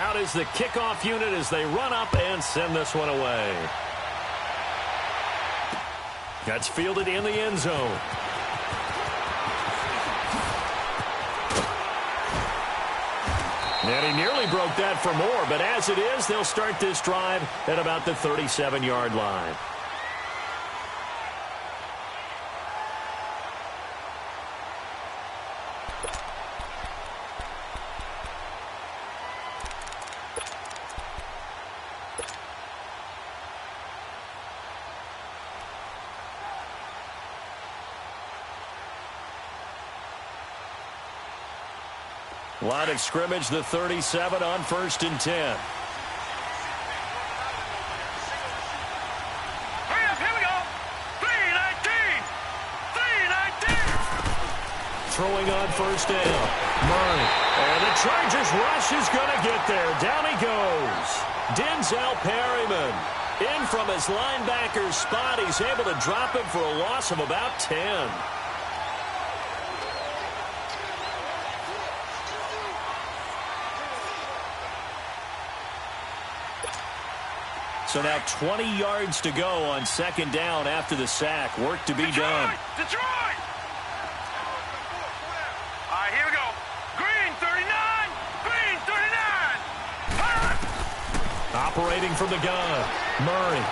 Out is the kickoff unit as they run up and send this one away. That's fielded in the end zone. And he nearly broke that for more, but as it is, they'll start this drive at about the 37-yard line. Line of scrimmage, the 37 on 1st and 10. Hurry up, here we go. 3-19. 3-19. Throwing on 1st down. Murray. And the Chargers rush is going to get there. Down he goes. Denzel Perryman. In from his linebacker spot. He's able to drop him for a loss of about 10. So now 20 yards to go on 2nd down after the sack. Work to be done. Detroit! All right, here we go. Green 39. Green 39. Operating from the gun. Murray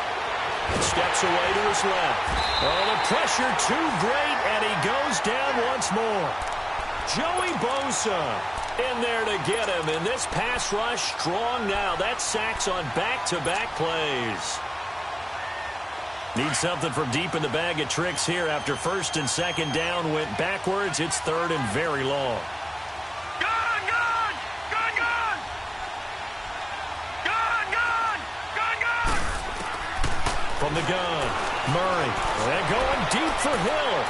steps away to his left. Oh, the pressure too great, and he goes down once more. Joey Bosa in there to get him, and this pass rush strong now. That's sacks on back-to-back plays. Need something from deep in the bag of tricks here after 1st and 2nd down went backwards. It's 3rd and very long. Gun, gun! Gun, gun! Gun, gun! Gun, gun! From the gun, Murray. And going deep for Hill.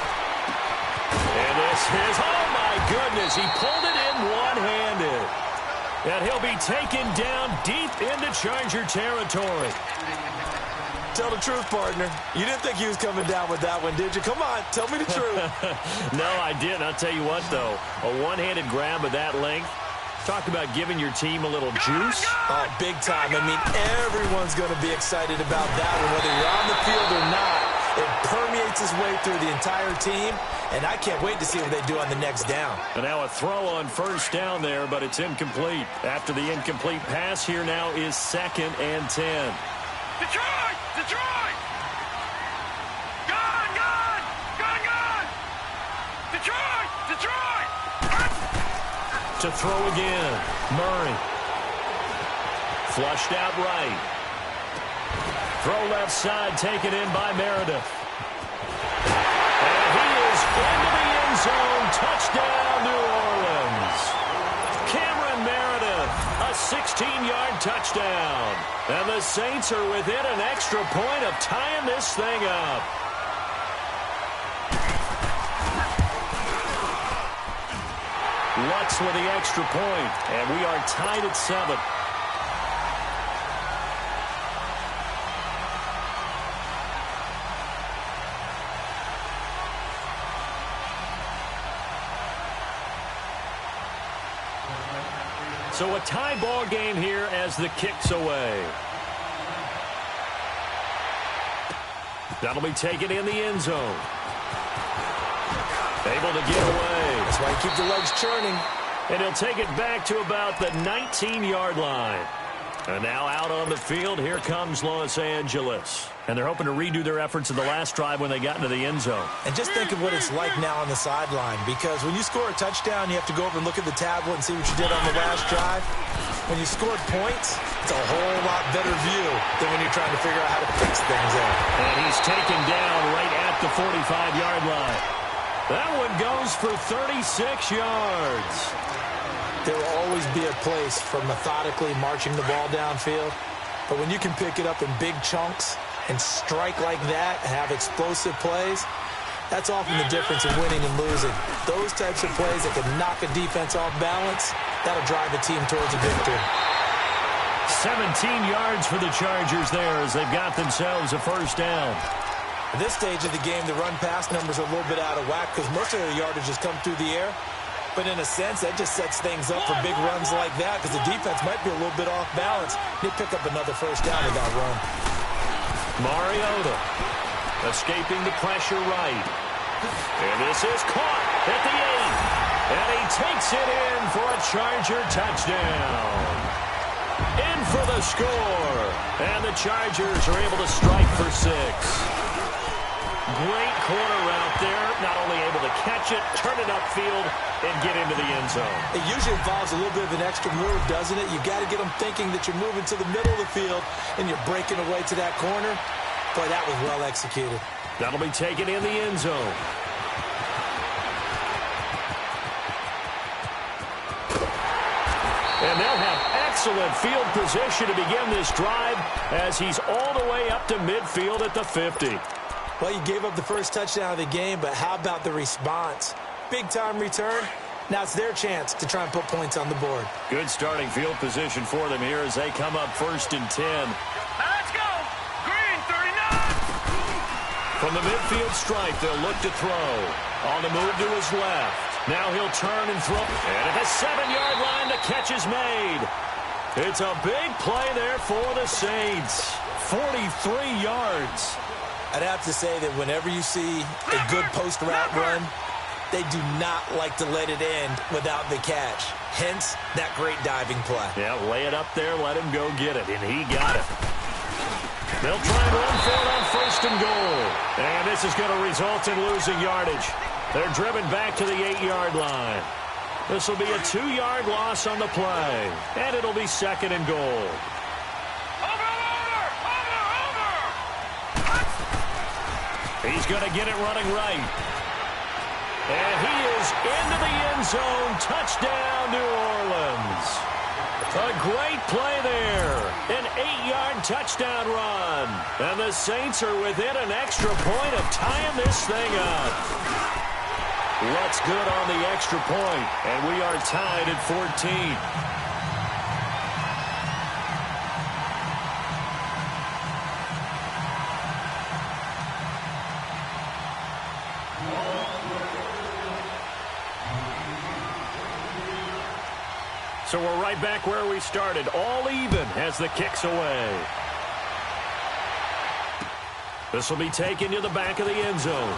And this is, oh my goodness, he pulled it in one-handed. And he'll be taken down deep into Charger territory. Tell the truth, partner. You didn't think he was coming down with that one, did you? Come on, tell me the truth. No, I didn't. I'll tell you what, though. A one-handed grab of that length. Talk about giving your team a little juice. Oh, big time. I mean, everyone's going to be excited about that one, whether you're on the field or not. It permeates its way through the entire team, and I can't wait to see what they do on the next down. And now a throw on 1st down there, but it's incomplete. After the incomplete pass, here now is 2nd and 10. Detroit! Detroit! Gun, gun! Gun, gun! Detroit! Detroit! To throw again. Murray. Flushed out right. Throw left side, taken in by Meredith. And he is into the end zone. Touchdown, New Orleans. Cameron Meredith, a 16-yard touchdown. And the Saints are within an extra point of tying this thing up. Lutz with the extra point, and we are tied at 7. So a tie ball game here as the kick's away. That'll be taken in the end zone. Able to get away. That's why you keep the legs churning. And he'll take it back to about the 19-yard line. And now out on the field, here comes Los Angeles. And they're hoping to redo their efforts in the last drive when they got into the end zone. And just think of what it's like now on the sideline, because when you score a touchdown, you have to go over and look at the tablet and see what you did on the last drive. When you scored points, it's a whole lot better view than when you're trying to figure out how to fix things up. And he's taken down right at the 45-yard line. That one goes for 36 yards. There will always be a place for methodically marching the ball downfield. But when you can pick it up in big chunks and strike like that and have explosive plays, that's often the difference in winning and losing. Those types of plays that can knock a defense off balance, that'll drive a team towards a victory. 17 yards for the Chargers there as they've got themselves a first down. At this stage of the game, the run-pass numbers are a little bit out of whack because most of their yardage has come through the air. But in a sense, that just sets things up for big runs like that because the defense might be a little bit off balance. They pick up another first down with that run. Mariota escaping the pressure right. And this is caught at the 8. And he takes it in for a Charger touchdown. In for the score. And the Chargers are able to strike for 6. Great corner route there. Not only able to catch it, turn it upfield, and get into the end zone. It usually involves a little bit of an extra move, doesn't it? You got to get them thinking that you're moving to the middle of the field and you're breaking away to that corner. Boy, that was well executed. That'll be taken in the end zone. And they'll have excellent field position to begin this drive as he's all the way up to midfield at the 50. Well, you gave up the first touchdown of the game, but how about the response? Big-time return. Now it's their chance to try and put points on the board. Good starting field position for them here as they come up 1st and 10. Now let's go. Green, 39. From the midfield stripe, they'll look to throw. On the move to his left. Now he'll turn and throw. And at the 7-yard line, the catch is made. It's a big play there for the Saints. 43 yards. I'd have to say that whenever you see a good post route run, they do not like to let it end without the catch. Hence, that great diving play. Yeah, lay it up there, let him go get it, and he got it. They'll try and run for it on 1st and goal. And this is going to result in losing yardage. They're driven back to the 8-yard line. This will be a 2-yard loss on the play, and it'll be 2nd and goal. He's going to get it running right. And he is into the end zone. Touchdown, New Orleans. A great play there. An 8-yard touchdown run. And the Saints are within an extra point of tying this thing up. What's good on the extra point? And we are tied at 14. So we're right back where we started, all even as the kick's away. This will be taken to the back of the end zone.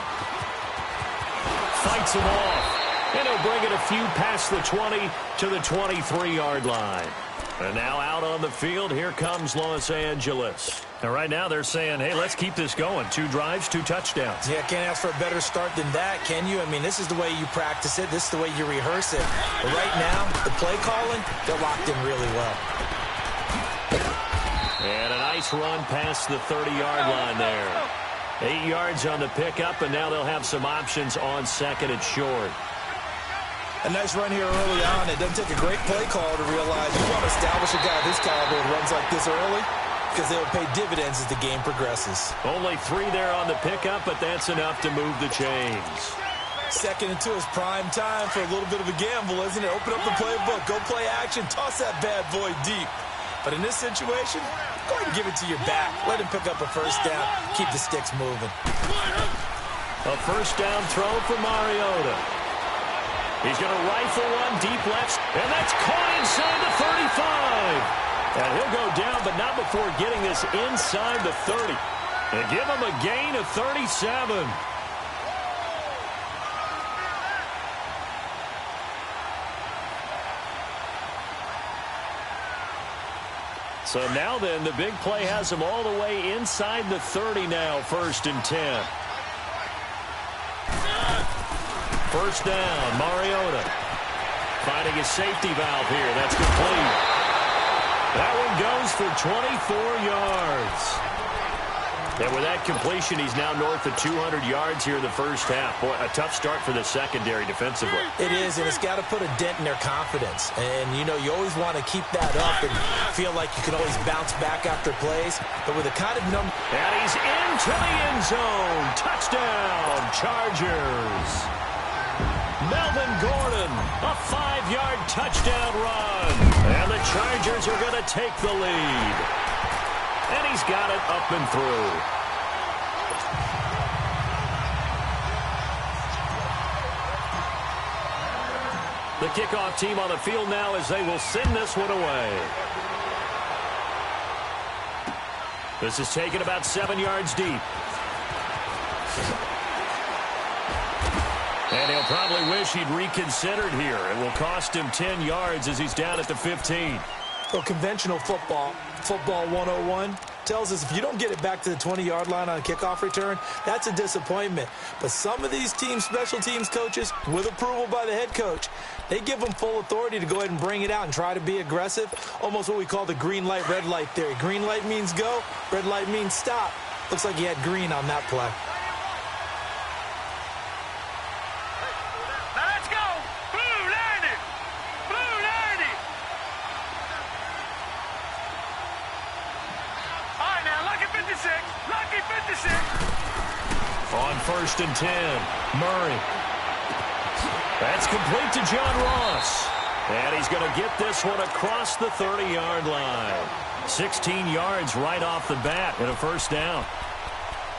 Fights him off, and he'll bring it a few past the 20 to the 23-yard line. And now out on the field, here comes Los Angeles. And right now they're saying, hey, let's keep this going. 2 drives, 2 touchdowns. Yeah, can't ask for a better start than that, can you? I mean, this is the way you practice it. This is the way you rehearse it. But right now, the play calling, they're locked in really well. And a nice run past the 30-yard line there. 8 yards on the pickup, and now they'll have some options on 2nd and short. A nice run here early on. It doesn't take a great play call to realize you want to establish a guy of this caliber that runs like this early because they'll pay dividends as the game progresses. Only 3 there on the pickup, but that's enough to move the chains. 2nd and 2 is prime time for a little bit of a gamble, isn't it? Open up the playbook, go play action, toss that bad boy deep. But in this situation, go ahead and give it to your back. Let him pick up a first down. Keep the sticks moving. A first down throw for Mariota. He's going to rifle one deep left, and that's caught inside the 35. And he'll go down, but not before getting this inside the 30. And give him a gain of 37. So now then, the big play has him all the way inside the 30 now, 1st and 10. First down, Mariota. Finding his safety valve here. That's complete. That one goes for 24 yards. And with that completion, he's now north of 200 yards here in the first half. Boy, a tough start for the secondary defensively. It is, and it's got to put a dent in their confidence. And, you know, you always want to keep that up and feel like you can always bounce back after plays. But with the kind of number... And he's into the end zone. Touchdown, Chargers. Melvin Gordon, a 5-yard touchdown run. And the Chargers are going to take the lead. And he's got it up and through. The kickoff team on the field now as they will send this one away. This is taken about 7 yards deep. And he'll probably wish he'd reconsidered here. It will cost him 10 yards as he's down at the 15. Well, conventional football 101, tells us if you don't get it back to the 20-yard line on a kickoff return, that's a disappointment. But some of these teams, special teams coaches, with approval by the head coach, they give them full authority to go ahead and bring it out and try to be aggressive, almost what we call the green light, red light theory. Green light means go, red light means stop. Looks like he had green on that play. On 1st and 10, Murray. That's complete to John Ross. And he's going to get this one across the 30-yard line. 16 yards right off the bat and a first down.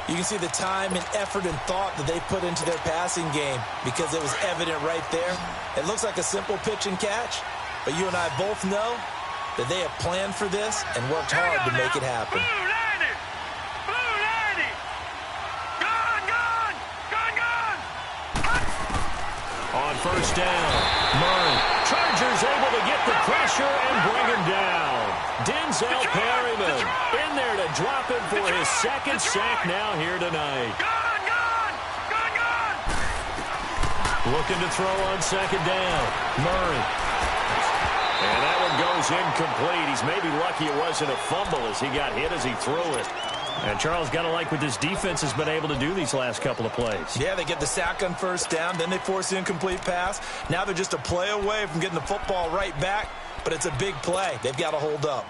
You can see the time and effort and thought that they put into their passing game because it was evident right there. It looks like a simple pitch and catch, but you and I both know that they have planned for this and worked hard to make it happen. On 1st down, Murray. Chargers able to get the pressure and bring him down. Denzel Perryman in there to drop him for his second sack now here tonight. Looking to throw on 2nd down, Murray. And that one goes incomplete. He's maybe lucky it wasn't a fumble as he got hit as he threw it. And Charles, got to like what this defense has been able to do these last couple of plays. Yeah, they get the sack on 1st down, then they force the incomplete pass. Now they're just a play away from getting the football right back, but it's a big play. They've got to hold up.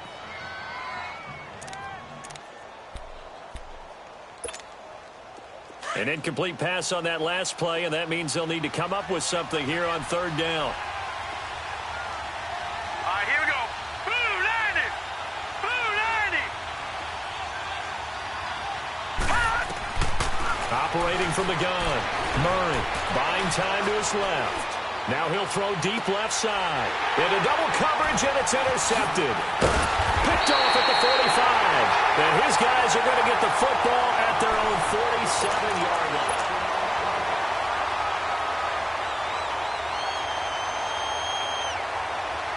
An incomplete pass on that last play, and that means they'll need to come up with something here on 3rd down. All right, here we go. Operating from the gun, Murray buying time to his left. Now he'll throw deep left side. Into double coverage, and it's intercepted. Picked off at the 45. And his guys are going to get the football at their own 47-yard line.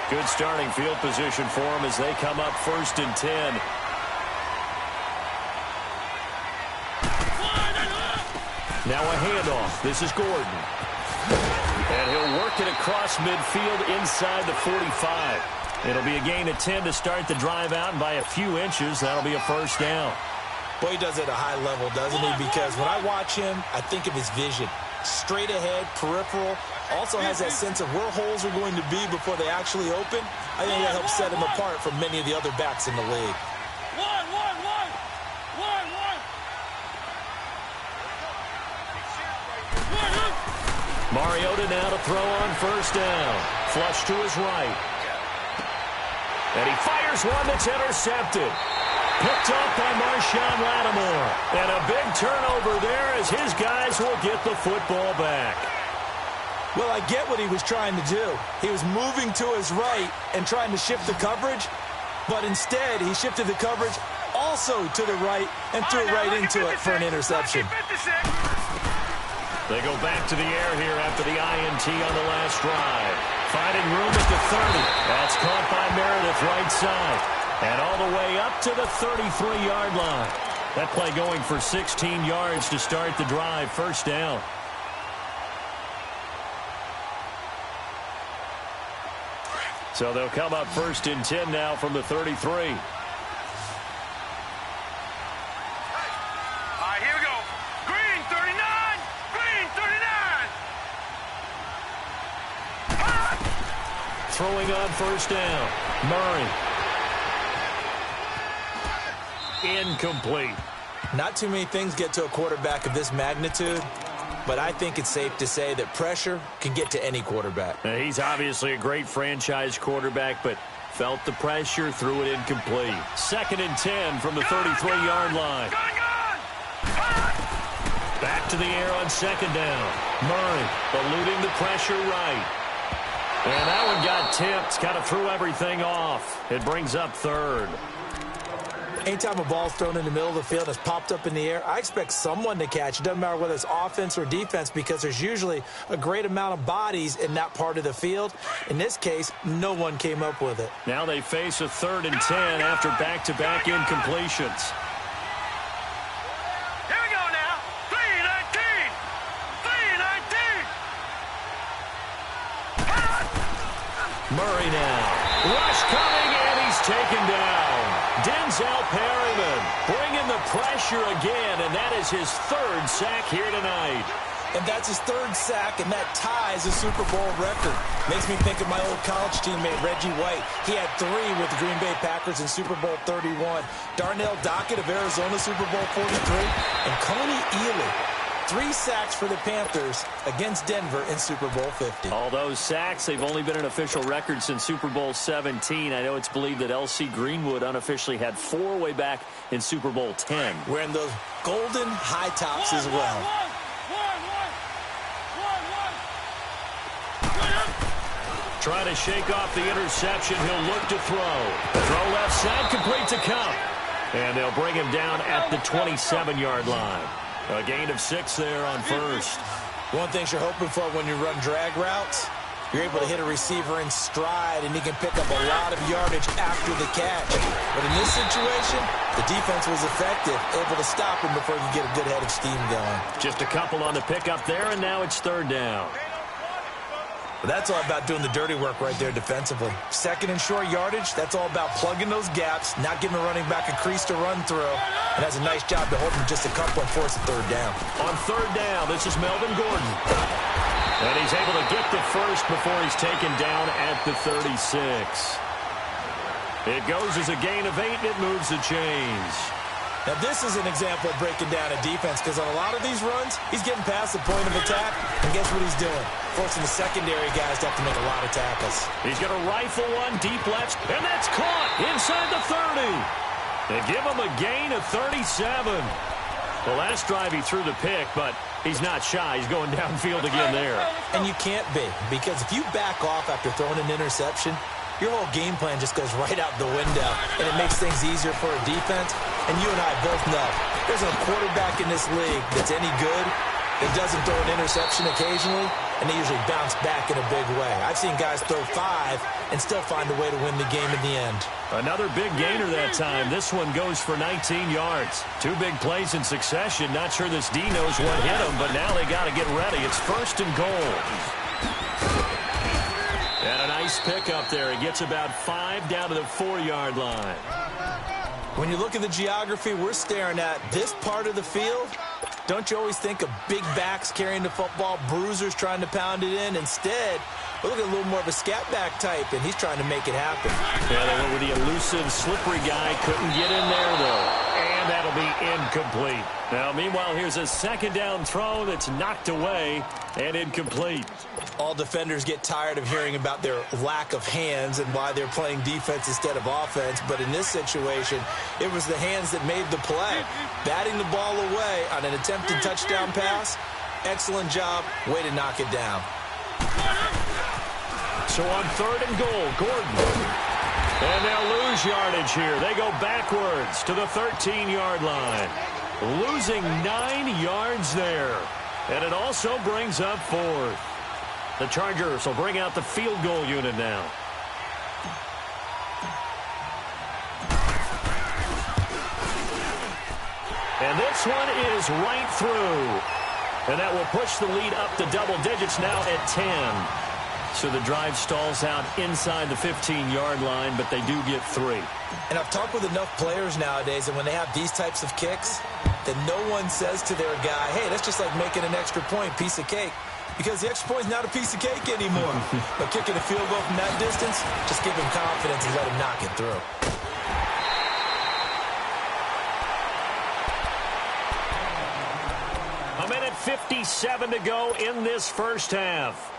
Good starting field position for them as they come up 1st and 10. Now a handoff. This is Gordon. And he'll work it across midfield inside the 45. It'll be a gain of 10 to start the drive out, and by a few inches, that'll be a first down. Boy, he does it at a high level, doesn't he? Because when I watch him, I think of his vision. Straight ahead, peripheral. Also has that sense of where holes are going to be before they actually open. I think that helps set him apart from many of the other backs in the league. Mariota now to throw on 1st down. Flush to his right. And he fires one that's intercepted. Picked off by Marshawn Lattimore. And a big turnover there as his guys will get the football back. Well, I get what he was trying to do. He was moving to his right and trying to shift the coverage, but instead he shifted the coverage also to the right and threw right into it for an interception. They go back to the air here after the INT on the last drive. Finding room at the 30. That's caught by Meredith right side. And all the way up to the 33-yard line. That play going for 16 yards to start the drive. 1st down. So they'll come up 1st and 10 now from the 33. Throwing on 1st down. Murray. Incomplete. Not too many things get to a quarterback of this magnitude, but I think it's safe to say that pressure can get to any quarterback. Now, he's obviously a great franchise quarterback, but felt the pressure, threw it incomplete. 2nd and 10 from the 33-yard line. Back to the air on 2nd down. Murray eluding the pressure right. And that one got tipped. Kind of threw everything off. It brings up third. Anytime a ball's thrown in the middle of the field and it's popped up in the air, I expect someone to catch. It doesn't matter whether it's offense or defense because there's usually a great amount of bodies in that part of the field. In this case, no one came up with it. Now they face a 3rd and 10 after back-to-back incompletions. Here we go now. 3-19. 3-19. Murray now. Rush coming, and he's taken down. Denzel Perryman bringing the pressure again, and that is his 3rd sack here tonight. And that's his 3rd sack, and that ties a Super Bowl record. Makes me think of my old college teammate, Reggie White. He had 3 with the Green Bay Packers in Super Bowl 31. Darnell Dockett of Arizona, Super Bowl 43. And Coney Ealy, 3 sacks for the Panthers against Denver in Super Bowl 50. All those sacks, they've only been an official record since Super Bowl 17. I know it's believed that L.C. Greenwood unofficially had 4 way back in Super Bowl 10. Wearing those golden high tops as well. Trying to shake off the interception. He'll look to throw. Throw left side, complete to Cup. And they'll bring him down at the 27-yard line. A gain of 6 there on first. One thing you're hoping for when you run drag routes, you're able to hit a receiver in stride, and he can pick up a lot of yardage after the catch. But in this situation, the defense was effective, able to stop him before he could get a good head of steam going. Just a couple on the pickup there, and now it's 3rd down. But that's all about doing the dirty work right there defensively. 2nd and short yardage, that's all about plugging those gaps, not giving a running back a crease to run through. And has a nice job to hold him just a couple and force a 3rd down. On 3rd down, this is Melvin Gordon. And he's able to get the first before he's taken down at the 36. It goes as a gain of 8, and it moves the chains. Now, this is an example of breaking down a defense because on a lot of these runs, he's getting past the point of attack, and guess what he's doing? Forcing the secondary guys to have to make a lot of tackles. He's going to rifle one deep left, and that's caught inside the 30. They give him a gain of 37. The last drive he threw the pick, but he's not shy. He's going downfield again there. And you can't be, because if you back off after throwing an interception, your whole game plan just goes right out the window, and it makes things easier for a defense. And you and I both know there's a quarterback in this league that's any good that doesn't throw an interception occasionally, and they usually bounce back in a big way. I've seen guys throw 5 and still find a way to win the game in the end. Another big gainer that time. This one goes for 19 yards. 2 big plays in succession. Not sure this D knows what hit him, but now they got to get ready. It's 1st and goal. And a nice pick up there. He gets about 5 down to the 4-yard line. When you look at the geography we're staring at, this part of the field, don't you always think of big backs carrying the football, bruisers trying to pound it in? Instead, we're looking at a little more of a scat back type, and he's trying to make it happen. Yeah, they went with the elusive, slippery guy. Couldn't get in there, though. And that'll be incomplete. Now, meanwhile, here's a 2nd down throw that's knocked away and incomplete. All defenders get tired of hearing about their lack of hands and why they're playing defense instead of offense. But in this situation, it was the hands that made the play. Batting the ball away on an attempted touchdown pass, excellent job, way to knock it down. So on 3rd and goal, Gordon. And they'll lose yardage here. They go backwards to the 13-yard line. Losing 9 yards there. And it also brings up 4th. The Chargers will bring out the field goal unit now. And this one is right through. And that will push the lead up to double digits now at 10. So the drive stalls out inside the 15-yard line, but they do get 3. And I've talked with enough players nowadays, and when they have these types of kicks, that no one says to their guy, hey, that's just like making an extra point, piece of cake. Because the extra point is not a piece of cake anymore. But kicking a field goal from that distance, just give him confidence and let him knock it through. A minute 57 to go in this first half.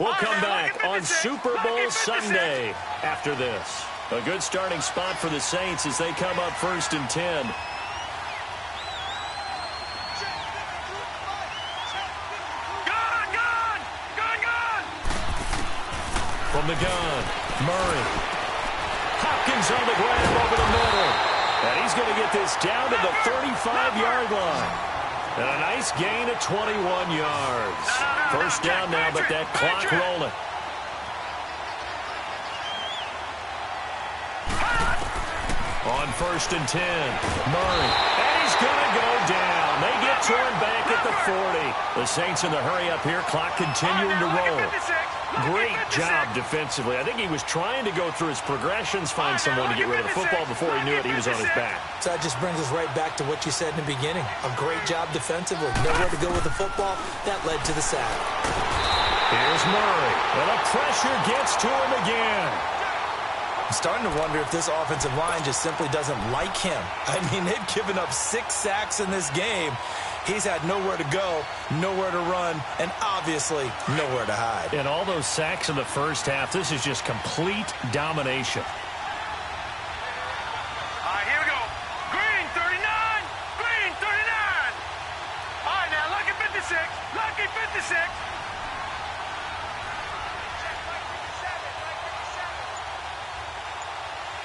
We'll come back on Super Bowl Sunday after this. A good starting spot for the Saints as they come up 1st and 10. From the gun, Murray. Hopkins on the grab over the middle. And he's going to get this down to the 35-yard line. And a nice gain of 21 yards. First down now, but that clock rolling. On 1st and 10, Murray. And he's going to go down. They get to him back at the 40. The Saints in the hurry up here. Clock continuing to roll. Great job defensively. I think he was trying to go through his progressions, find someone to get rid of the football. Before he knew it, he was on his back. So that just brings us right back to what you said in the beginning. A great job defensively. Nowhere to go with the football. That led to the sack. Here's Murray. And the pressure gets to him again. I'm starting to wonder if this offensive line just simply doesn't like him. I mean, they've given up 6 sacks in this game. He's had nowhere to go, nowhere to run, and obviously nowhere to hide. And all those sacks in the first half, this is just complete domination. All right, here we go. Green, 39. Green, 39. All right, now, lucky 56. Lucky 56.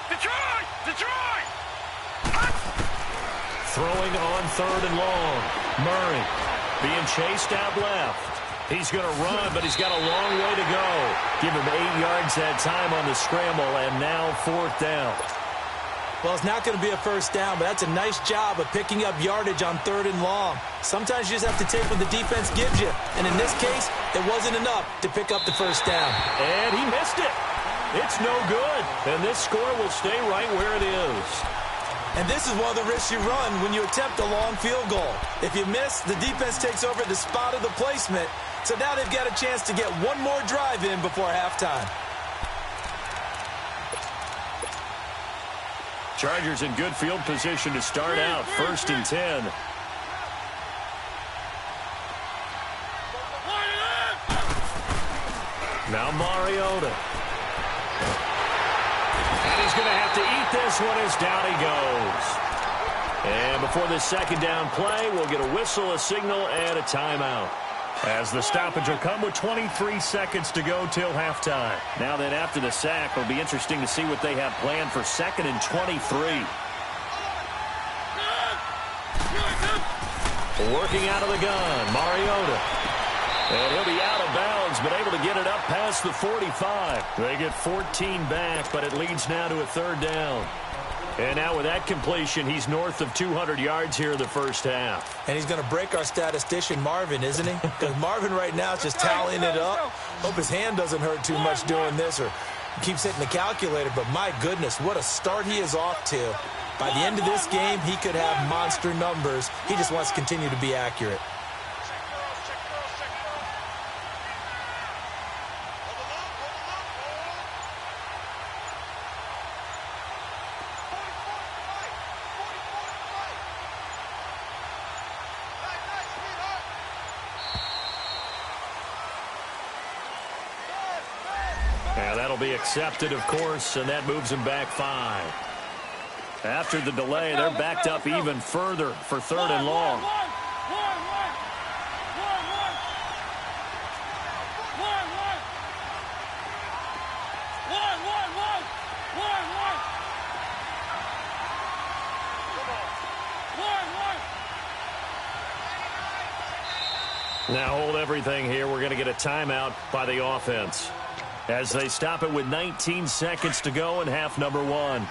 Detroit! Detroit! Throwing on 3rd and long. Murray being chased out left. He's going to run, but he's got a long way to go. Give him 8 yards that time on the scramble, and now 4th down. Well, it's not going to be a first down, but that's a nice job of picking up yardage on 3rd and long. Sometimes you just have to take what the defense gives you, and in this case, it wasn't enough to pick up the first down. And he missed it. It's no good, and this score will stay right where it is. And this is one of the risks you run when you attempt a long field goal. If you miss, the defense takes over the spot of the placement, so now they've got a chance to get one more drive in before halftime. Chargers in good field position to start out. 1st and 10. Now Mariota. And he's going to have to eat this one as down he goes. And before this 2nd down play, we'll get a whistle, a signal, and a timeout. As the stoppage will come with 23 seconds to go till halftime. Now then, after the sack, it'll be interesting to see what they have planned for 2nd and 23. Working out of the gun, Mariota. And he'll be out of bounds, but able to get it up past the 45. They get 14 back, but it leads now to a 3rd down. And now with that completion, he's north of 200 yards here in the first half. And he's going to break our statistician, Marvin, isn't he? Because Marvin right now is just tallying it up. Hope his hand doesn't hurt too much doing this or keeps hitting the calculator. But my goodness, what a start he is off to. By the end of this game, he could have monster numbers. He just wants to continue to be accurate. Be accepted, of course, and that moves him back 5. After the delay, they're backed up even further for 3rd and long. Now hold everything here. We're going to get a timeout by the offense, as they stop it with 19 seconds to go in half number 1.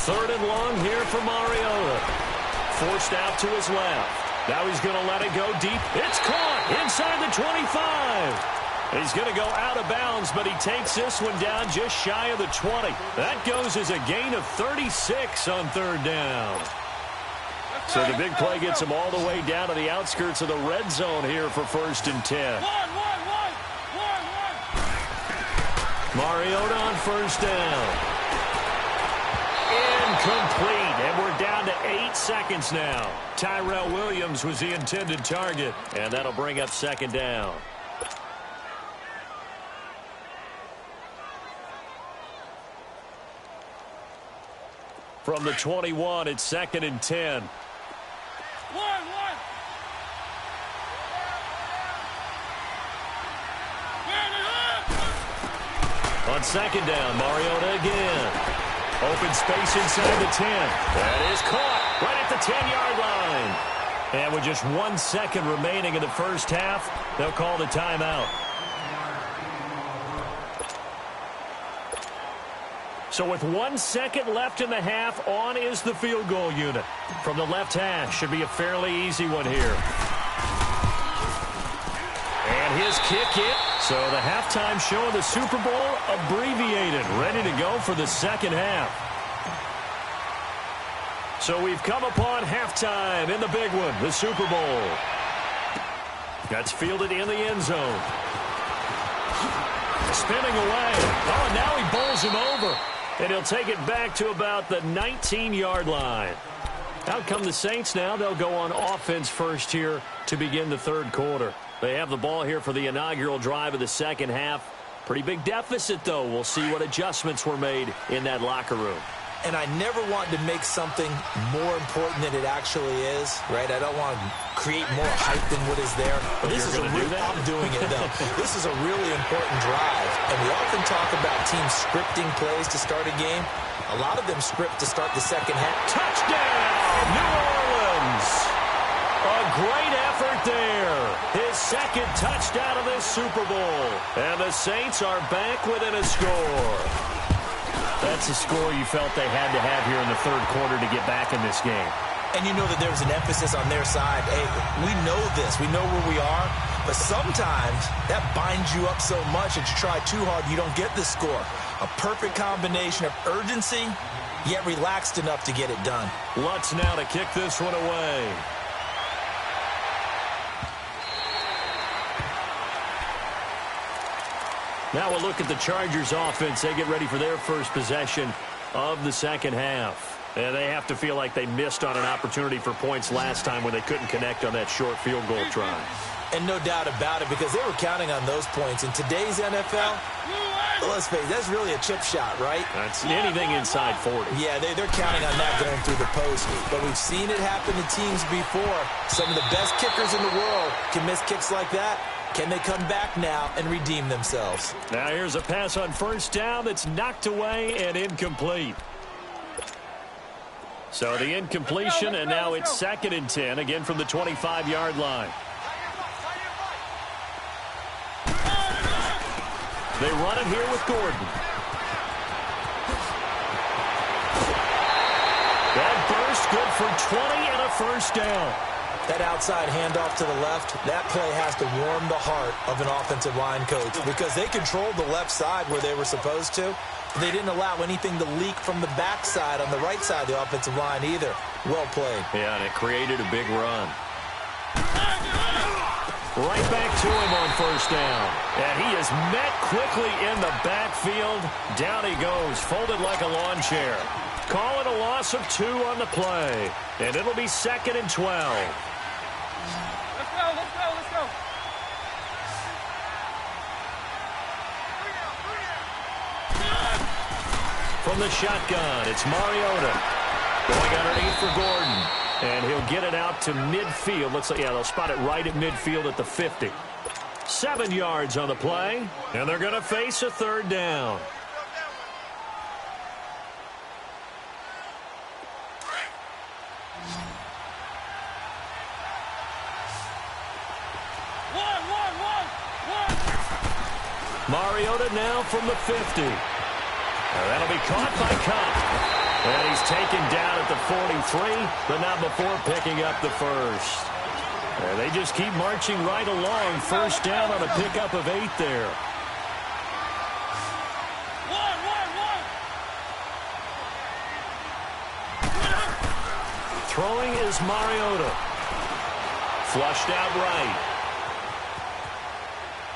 Third and long here for Mariota. Forced out to his left. Now he's going to let it go deep. It's caught inside the 25. He's going to go out of bounds, but he takes this one down just shy of the 20. That goes as a gain of 36 on 3rd down. So the big play gets him all the way down to the outskirts of the red zone here for 1st and 10. Mariota on 1st down. Incomplete, and we're down to 8 seconds now. Tyrell Williams was the intended target, and that'll bring up 2nd down. From the 21, it's 2nd and 10. On 2nd down, Mariota again. Open space inside the 10. That is caught right at the 10-yard line. And with just 1 second remaining in the first half, they'll call the timeout. So with 1 second left in the half, on is the field goal unit. From the left hash, should be a fairly easy one here. And his kick in. So the halftime show of the Super Bowl abbreviated, ready to go for the second half. So we've come upon halftime in the big one, the Super Bowl. That's fielded in the end zone. Spinning away. Oh, and now he bowls him over. And he'll take it back to about the 19-yard line. Out come the Saints now. They'll go on offense first here to begin the third quarter. They have the ball here for the inaugural drive of the second half. Pretty big deficit, though. We'll see what adjustments were made in that locker room. And I never want to make something more important than it actually is, right? I don't want to create more hype than what is there. But this is I'm doing it, though. This is a really important drive. And we often talk about teams scripting plays to start a game. A lot of them script to start the second half. Touchdown, New Orleans! A great effort there. His second touchdown of this Super Bowl. And the Saints are back within a score. That's a score you felt they had to have here in the third quarter to get back in this game. And you know that there was an emphasis on their side. Hey, we know this. We know where we are. But sometimes that binds you up so much that you try too hard, you don't get the score. A perfect combination of urgency, yet relaxed enough to get it done. Lutz now to kick this one away. Now we'll look at the Chargers offense. They get ready for their first possession of the second half. And they have to feel like they missed on an opportunity for points last time when they couldn't connect on that short field goal try. And no doubt about it, because they were counting on those points. In today's NFL, let's face it, that's really a chip shot, right? That's anything inside 40. Yeah, they're counting on that going through the post. But we've seen it happen to teams before. Some of the best kickers in the world can miss kicks like that. Can they come back now and redeem themselves? Now here's a pass on first down that's knocked away and incomplete. So the incompletion, and now it's 2nd and 10, again from the 25-yard line. They run it here with Gordon. That burst good for 20 and a first down. That outside handoff to the left, that play has to warm the heart of an offensive line coach because they controlled the left side where they were supposed to. They didn't allow anything to leak from the backside on the right side of the offensive line either. Well played. Yeah, and it created a big run. Right back to him on first down. And he is met quickly in the backfield. Down he goes, folded like a lawn chair. Call it a loss of 2 on the play. And it'll be 2nd and 12. Let's go. From the shotgun, it's Mariota. Going underneath for Gordon. And he'll get it out to midfield. They'll spot it right at midfield at the 50. 7 yards on the play. And they're going to face a third down. Mariota now from the 50. And that'll be caught by Cobb. And he's taken down at the 43, but not before picking up the first. And they just keep marching right along. First down on a pickup of 8 there. Throwing is Mariota. Flushed out right.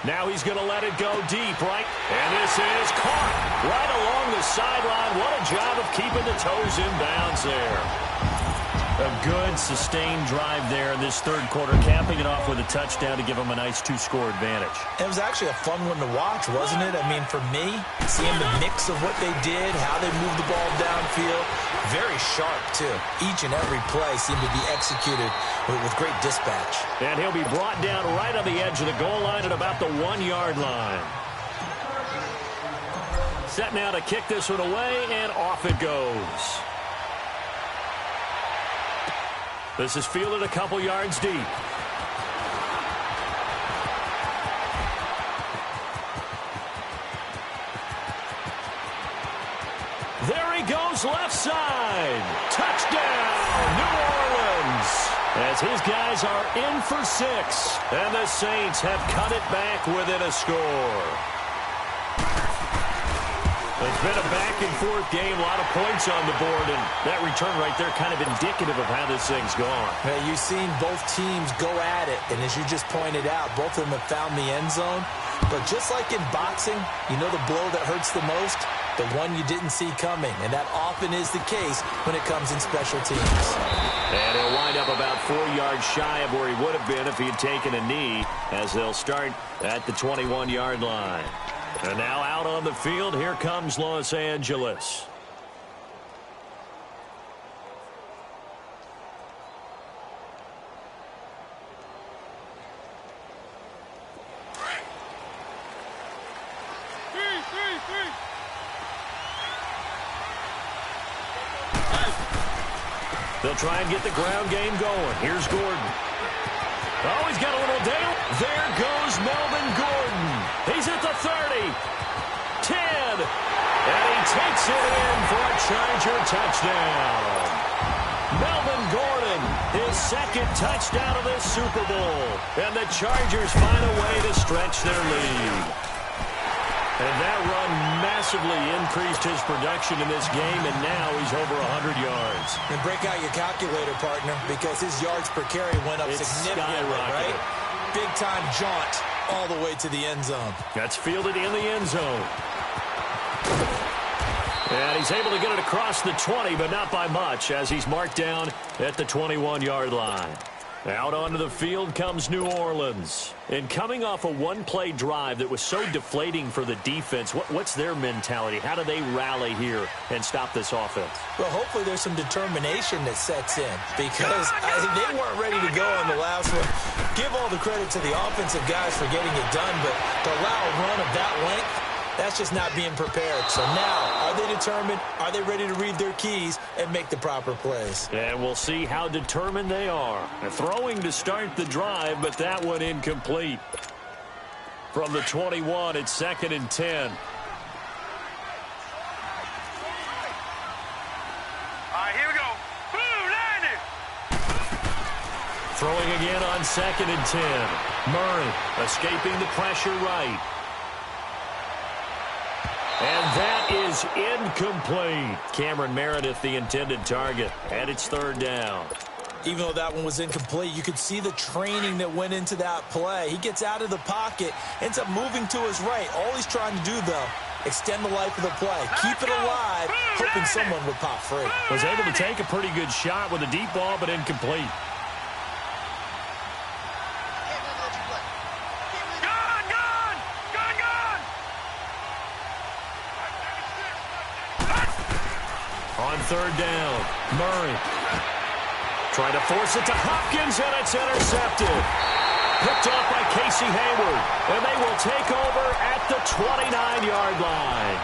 Now he's going to let it go deep, right? And this is caught right along the sideline. What a job of keeping the toes in bounds there. A good, sustained drive there in this third quarter, capping it off with a touchdown to give them a nice 2-score advantage. It was actually a fun one to watch, wasn't it? I mean, for me, seeing the mix of what they did, how they moved the ball downfield, very sharp, too. Each and every play seemed to be executed with great dispatch. And he'll be brought down right on the edge of the goal line at about the 1-yard line. Set now to kick this one away, and off it goes. This is fielded a couple yards deep. There he goes, left side. Touchdown, New Orleans. As his guys are in for 6. And the Saints have cut it back within a score. It's been a back-and-forth game, a lot of points on the board, and that return right there kind of indicative of how this thing's gone. Now, you've seen both teams go at it, and as you just pointed out, both of them have found the end zone. But just like in boxing, you know the blow that hurts the most? The one you didn't see coming, and that often is the case when it comes in special teams. And he'll wind up about 4 yards shy of where he would have been if he had taken a knee, as they'll start at the 21-yard line. And now out on the field, here comes Los Angeles. They'll try and get the ground game going. Here's Gordon. Oh, he's got a little Dale. There goes Melvin Gordon. He's at the 30, 10, and he takes it in for a Charger touchdown. Melvin Gordon, his second touchdown of this Super Bowl, and the Chargers find a way to stretch their lead. And that run massively increased his production in this game, and now he's over 100 yards. And break out your calculator, partner, because his yards per carry went up significantly, right? Big-time jaunt all the way to the end zone. That's fielded in the end zone. And he's able to get it across the 20, but not by much, as he's marked down at the 21-yard line. Out onto the field comes New Orleans. And coming off a one-play drive that was so deflating for the defense, what's their mentality? How do they rally here and stop this offense? Well, hopefully there's some determination that sets in, because they weren't ready to go on the last one. Give all the credit to the offensive guys for getting it done, but to allow a run of that length, that's just not being prepared. So now, are they determined? Are they ready to read their keys and make the proper plays? And we'll see how determined they are. They're throwing to start the drive, but that one incomplete. From the 21, it's 2nd and 10. All right, here we go. Boom, landed. Throwing again on 2nd and 10. Murray escaping the pressure right. And that is incomplete. Cameron Meredith, the intended target, and it's 3rd down. Even though that one was incomplete, you could see the training that went into that play. He gets out of the pocket, ends up moving to his right. All he's trying to do, though, extend the life of the play. Keep it alive, hoping someone would pop free. Was able to take a pretty good shot with a deep ball, but incomplete. On 3rd down, Murray trying to force it to Hopkins, and it's intercepted. Picked off by Casey Hayward, and they will take over at the 29-yard line.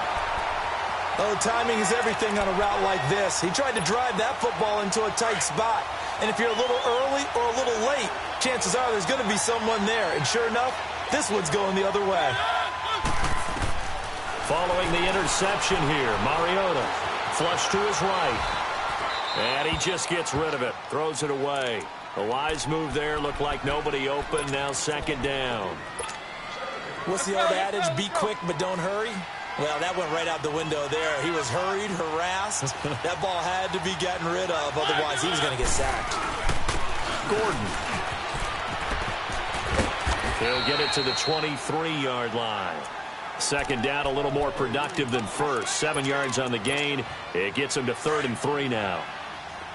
Oh, timing is everything on a route like this. He tried to drive that football into a tight spot. And if you're a little early or a little late, chances are there's going to be someone there. And sure enough, this one's going the other way. Following the interception here, Mariota flush to his right. And he just gets rid of it. Throws it away. A wise move there. Looked like nobody open. Now 2nd down. What's the old adage? Be quick, but don't hurry? Well, that went right out the window there. He was hurried, harassed. That ball had to be gotten rid of. Otherwise, he was going to get sacked. Gordon. He'll get it to the 23-yard line. 2nd down, a little more productive than first. 7 yards on the gain. It gets him to 3rd and 3 now.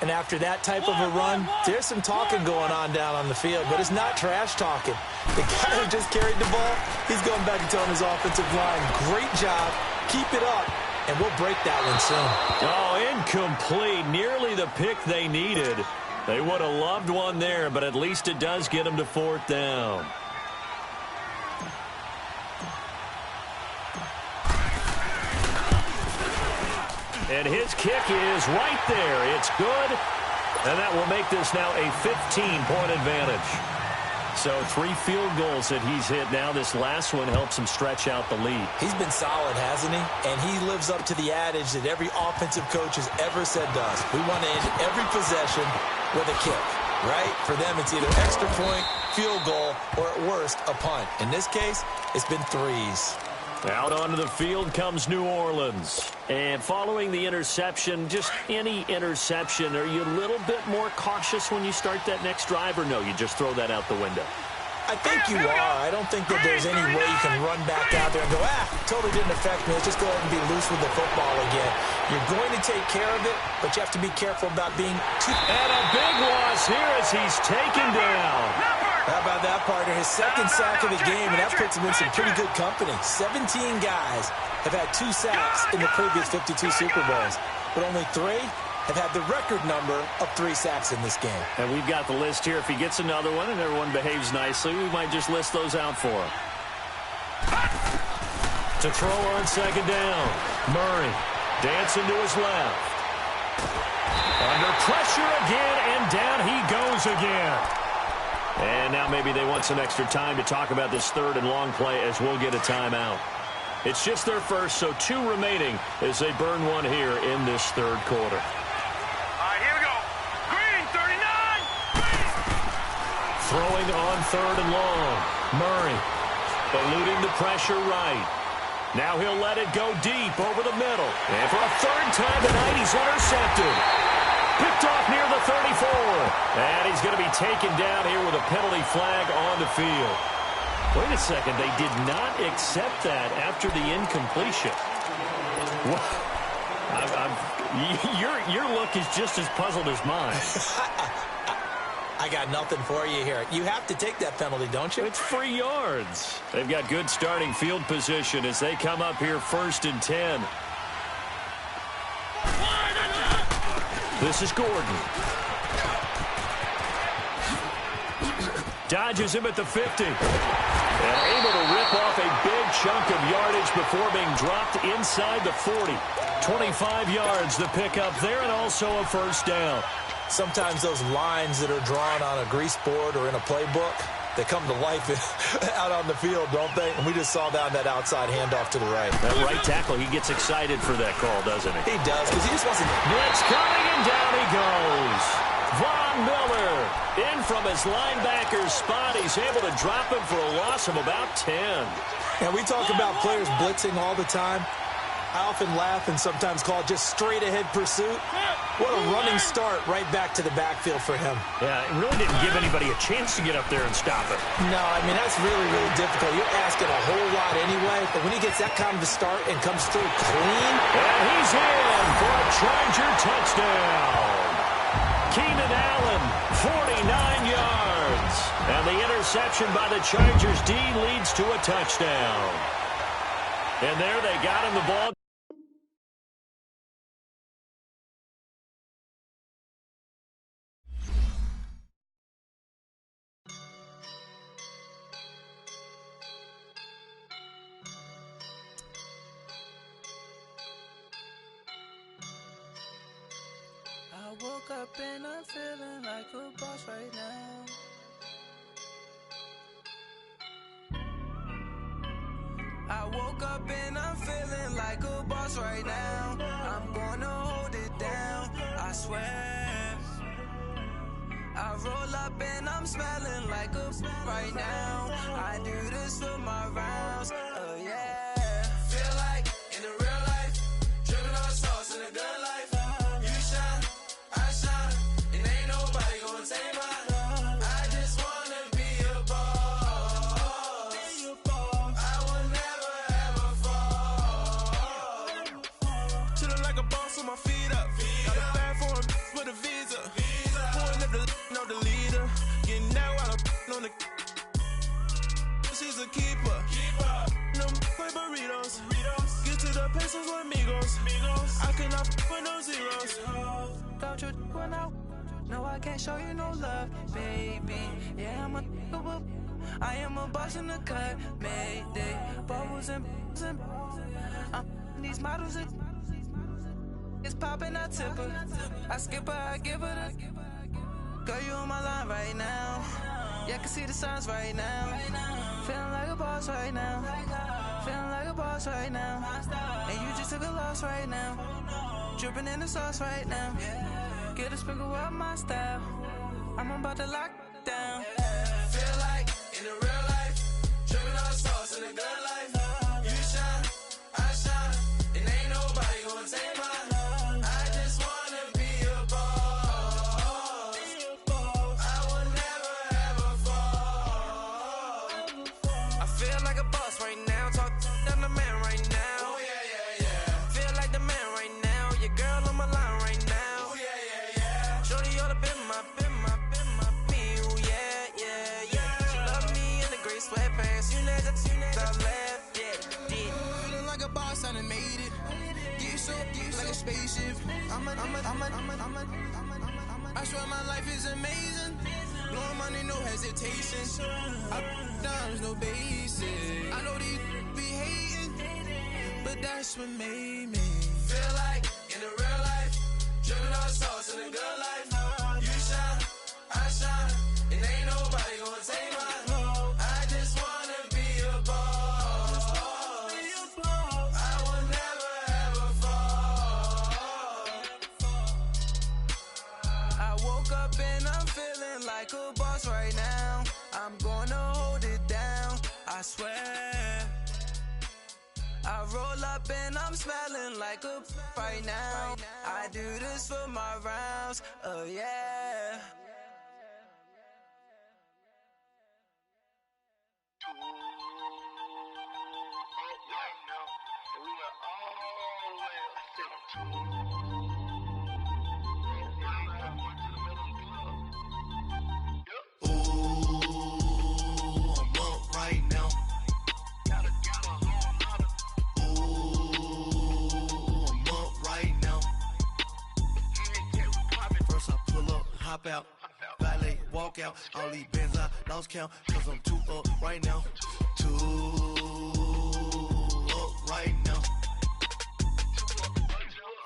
And after that type of a run, there's some talking going on down on the field, but it's not trash talking. The guy who just carried the ball, he's going back and telling his offensive line, great job, keep it up, and we'll break that one soon. Oh, incomplete. Nearly the pick they needed. They would have loved one there, but at least it does get them to 4th down. And his kick is right there. It's good. And that will make this now a 15-point advantage. So 3 field goals that he's hit now. This last one helps him stretch out the lead. He's been solid, hasn't he? And he lives up to the adage that every offensive coach has ever said to us. We want to end every possession with a kick, right? For them, it's either extra point, field goal, or at worst, a punt. In this case, it's been 3s. Out onto the field comes New Orleans. And following the interception, just any interception, are you a little bit more cautious when you start that next drive, or no, you just throw that out the window? I think you are. I don't think that there's any way you can run back out there and go, totally didn't affect me. Let's just go ahead and be loose with the football again. You're going to take care of it, but you have to be careful about being too... And a big loss here as he's taken down. How about that, partner? His second sack of the game, and that puts him in some pretty good company. 17 guys have had 2 sacks in the previous 52 Super Bowls, but only 3 have had the record number of 3 sacks in this game. And we've got the list here. If he gets another one and everyone behaves nicely, we might just list those out for him. To throw on 2nd down, Murray dancing to his left. Under pressure again, and down he goes again. And now maybe they want some extra time to talk about this 3rd and long play as we'll get a timeout. It's just their first, so 2 remaining as they burn one here in this 3rd quarter. All right, here we go. Green, 39. Throwing on 3rd and long. Murray eluding the pressure right. Now he'll let it go deep over the middle. And for a 3rd time tonight, he's intercepted. Picked off near the 34. And he's going to be taken down here with a penalty flag on the field. Wait a second. They did not accept that after the incompletion. Your look is just as puzzled as mine. I got nothing for you here. You have to take that penalty, don't you? It's 3 yards. They've got good starting field position as they come up here 1st and 10. This is Gordon. Dodges him at the 50. And able to rip off a big chunk of yardage before being dropped inside the 40. 25 yards the pickup there, and also a 1st down. Sometimes those lines that are drawn on a grease board or in a playbook, they come to life out on the field, don't they? And we just saw that outside handoff to the right. That right tackle, he gets excited for that call, doesn't he? He does, because he just wants to... Blitz coming, and down he goes. Von Miller in from his linebacker's spot. He's able to drop him for a loss of about 10. And we talk about players blitzing all the time. I often laugh and sometimes call it just straight-ahead pursuit. What a running start right back to the backfield for him. Yeah, it really didn't give anybody a chance to get up there and stop it. No, I mean, that's really, really difficult. You're asking a whole lot anyway, but when he gets that kind of a start and comes through clean... And he's in for a Charger touchdown. Keenan Allen, 49 yards. And the interception by the Chargers D leads to a touchdown. And there they got him the ball. I woke up and I'm feeling like a boss right now. I woke up and I'm feeling like a boss right now. I'm gonna hold it down, I swear. I roll up and I'm smelling like a right now. I do this for my rounds, oh yeah. Feel like in the real life, dripping on sauce in a good life. You shine, I shine, and ain't nobody gonna take mine. I just wanna be a boss. I will never ever fall. Chillin' like a boss with my feet up. Got a bag for a with a visa. up the leader. Getting that while I'm on the. She's a keeper. Them play burritos. Get to the pesos with amigos. I cannot with no zeros. Don't you run out? No, I can't show you no love, baby. Yeah, I am a boss in the cut. Mayday. Bubbles and these models are. It's popping, I tip her. I skip her, I give her the. Girl, you on my line right now. Yeah, I can see the signs right now. Feeling like a boss right now. Feeling like a boss right now. And you just took a loss right now. Dripping in the sauce right now. Get a sprinkle up my style. I'm about to lock down. Feel like in the real life, dripping on sauce in the good life. You shine, I shine, and ain't nobody gonna take mine. I just wanna be a boss. I will never ever fall. I feel like a boss right now. Talk to the man right now. Oh yeah. Feel like the man right now. Your girl on my line right now. Oh yeah. Shorty oughta been my me. Ooh, yeah. She love me in the gray sweatpants. You know that I left, yeah. Feeling like a boss, I done made it. Get so like a spaceship. I swear my life is amazing. Blowing money, no hesitation. Up, downs, no basic. I know these be hating, but that's what made me feel like in the real life, dripping on sauce in the good life. You shine, I shine, and ain't nobody gonna take mine. I just wanna be a boss. I will never ever fall. I woke up and I'm feeling like a boss right now. I'm gonna hold it down, I swear. I roll up and I'm smelling like a right now. I do this for my rounds, oh yeah. Hop out, valet, walk out. All these bands I lost count, cause I'm too up right now. Too up right now.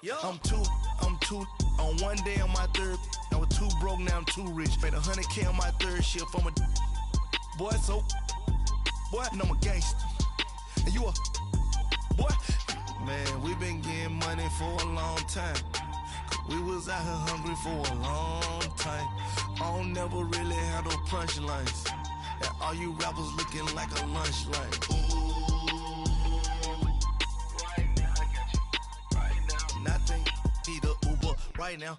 Yo. I'm two on one day on my third. I was too broke, now I'm too rich. Made 100K on my third shift. I'm a boy, so boy, and I'm a gangster. And you a boy. Man, we been getting money for a long time. We was out here hungry for a long time. I don't never really have no punchlines. And all you rappers looking like a lunch line. Right now, I got you. Right now. Nothing. Need a Uber right now.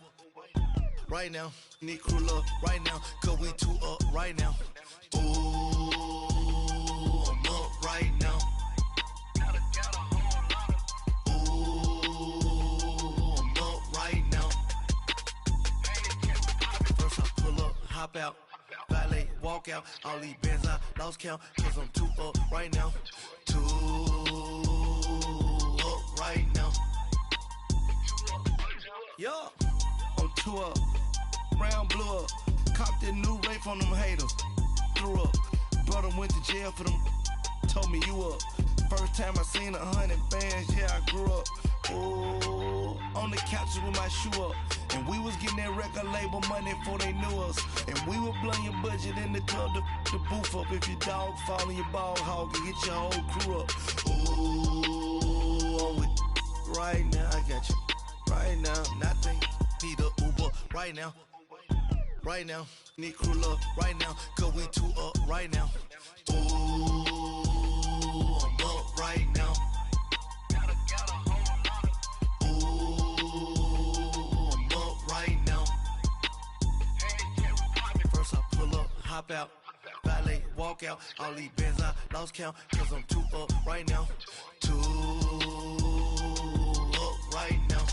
Right now. Need crew love right now. Cause we too up right now. Ooh, I'm up right now. Hop out, valet, walk out. All these bands I lost count, cause I'm too up right now. Too up right now. Yo, I'm too up. Round blew up. Copped that new rape from them haters. Threw up. Brother went to jail for them. Told me you up. First time I seen 100 bands, yeah, I grew up. Oh, on the couches with my shoe up. And we was getting that record label money before they knew us. And we were blowing your budget in the club to boof up. If your dog fall in your ball hog and get your whole crew up. Ooh, I'm with right now, I got you. Right now, nothing. Need a Uber right now. Right now, need crew love right now. Cause we too up right now. Ooh, I'm up right now. Hop out, valet, walk out. All these bands I lost count, cause I'm too up right now. Too up right now.